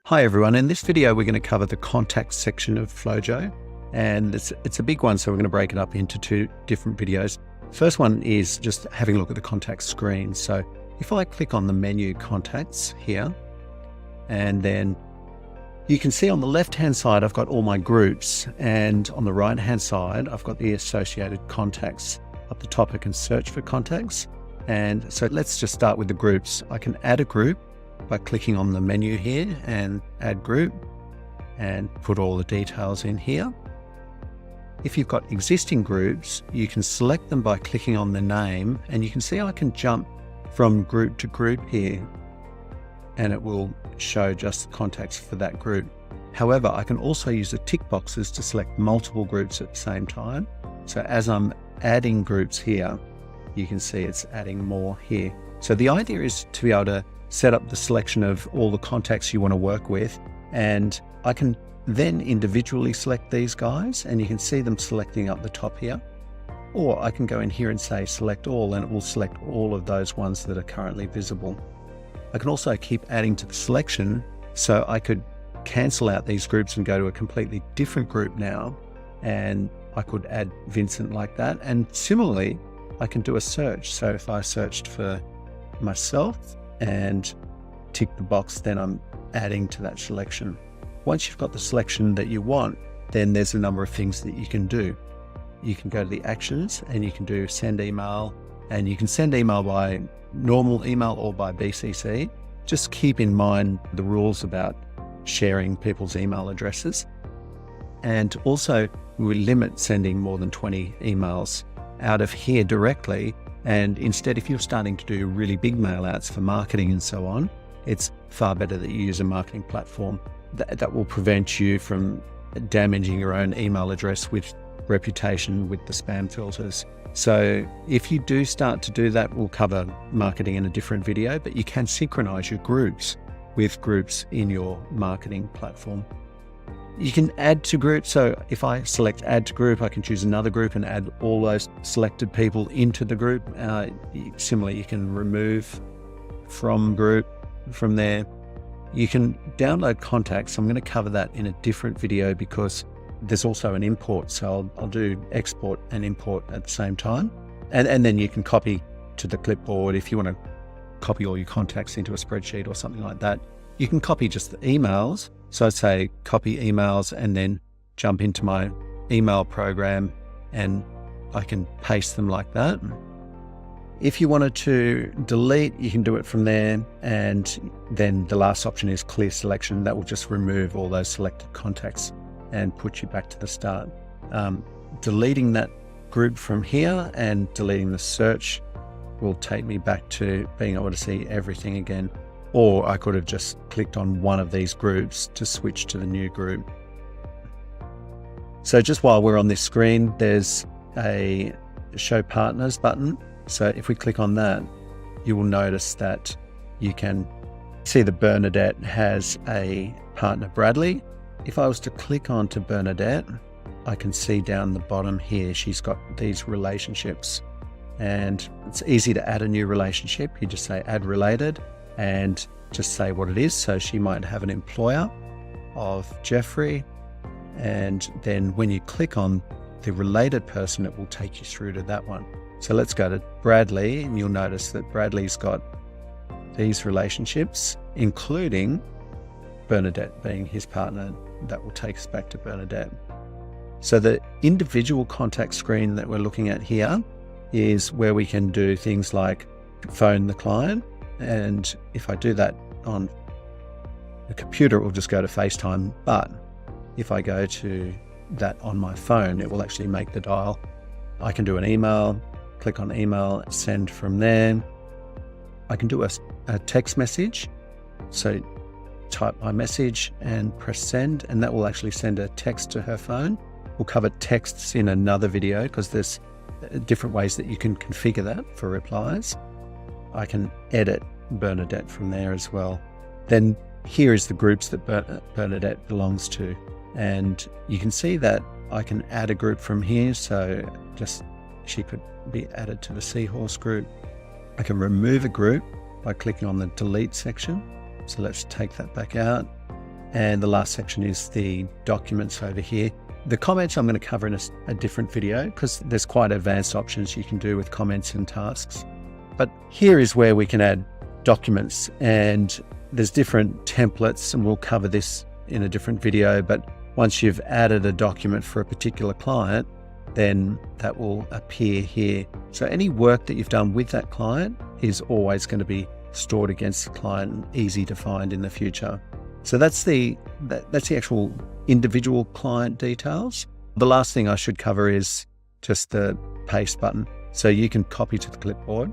Hi everyone, in this video we're going to cover the contacts section of FlowJo, and it's a big one, so we're going to break it up into two different videos. First one is just having a look at the contacts screen. So if I click on the menu contacts here, and then you can see on the left hand side I've got all my groups, and on the right hand side I've got the associated contacts. Up the top I can search for contacts, and so let's just start with the groups. I can add a group by clicking on the menu here and add group and put all the details in here. If you've got existing groups, you can select them by clicking on the name, and you can see I can jump from group to group here and it will show just the contacts for that group. However, I can also use the tick boxes to select multiple groups at the same time. So as I'm adding groups here, you can see it's adding more here. So the idea is to be able to set up the selection of all the contacts you want to work with, and I can then individually select these guys, and you can see them selecting up the top here. Or I can go in here and say select all, and it will select all of those ones that are currently visible. I can also keep adding to the selection, so I could cancel out these groups and go to a completely different group now, and I could add Vincent like that. And similarly, I can do a search. So if I searched for myself and tick the box, then I'm adding to that selection. Once you've got the selection that you want, then there's a number of things that you can do. You can go to the actions and you can do send email, and you can send email by normal email or by BCC. Just keep in mind the rules about sharing people's email addresses. And also we limit sending more than 20 emails out of here directly. And instead, if you're starting to do really big mail outs for marketing and so on, it's far better that you use a marketing platform that will prevent you from damaging your own email address with reputation with the spam filters. So if you do start to do that, we'll cover marketing in a different video, but you can synchronize your groups with groups in your marketing platform. You can add to groups. So if I select add to group, I can choose another group and add all those selected people into the group. Similarly, you can remove from group from there. You can download contacts. I'm going to cover that in a different video because there's also an import. So I'll do export and import at the same time. And then you can copy to the clipboard if you want to copy all your contacts into a spreadsheet or something like that. You can copy just the emails. So I'd say copy emails and then jump into my email program and I can paste them like that. If you wanted to delete, you can do it from there. And then the last option is clear selection. That will just remove all those selected contacts and put you back to the start. Deleting that group from here and deleting the search will take me back to being able to see everything again. Or I could have just clicked on one of these groups to switch to the new group. So just while we're on this screen, there's a show partners button. So if we click on that, you will notice that you can see that Bernadette has a partner, Bradley. If I was to click onto Bernadette, I can see down the bottom here, she's got these relationships, and it's easy to add a new relationship. You just say add related and just say what it is. So she might have an employer of Jeffrey, and then when you click on the related person, it will take you through to that one. So let's go to Bradley, and you'll notice that Bradley's got these relationships, including Bernadette being his partner. That will take us back to Bernadette. So the individual contact screen that we're looking at here is where we can do things like phone the client. And if I do that on the computer, it will just go to FaceTime. But if I go to that on my phone, it will actually make the dial. I can do an email, click on email, send from there. I can do a text message. So type my message and press send, and that will actually send a text to her phone. We'll cover texts in another video because there's different ways that you can configure that for replies. I can edit Bernadette from there as well. Then here is the groups that Bernadette belongs to. And you can see that I can add a group from here. So just she could be added to the seahorse group. I can remove a group by clicking on the delete section. So let's take that back out. And the last section is the documents over here. The comments I'm going to cover in a different video because there's quite advanced options you can do with comments and tasks. But here is where we can add documents, and there's different templates, and we'll cover this in a different video. But once you've added a document for a particular client, then that will appear here. So any work that you've done with that client is always going to be stored against the client and easy to find in the future. So that's the actual individual client details. The last thing I should cover is just the paste button. So you can copy to the clipboard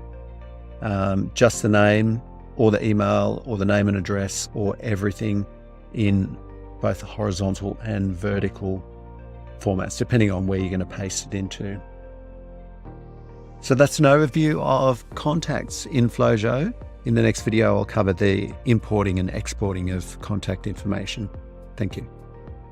just the name or the email or the name and address or everything in both horizontal and vertical formats, depending on where you're going to paste it into. So that's an overview of contacts in FlowJo. In the next video, I'll cover the importing and exporting of contact information. Thank you.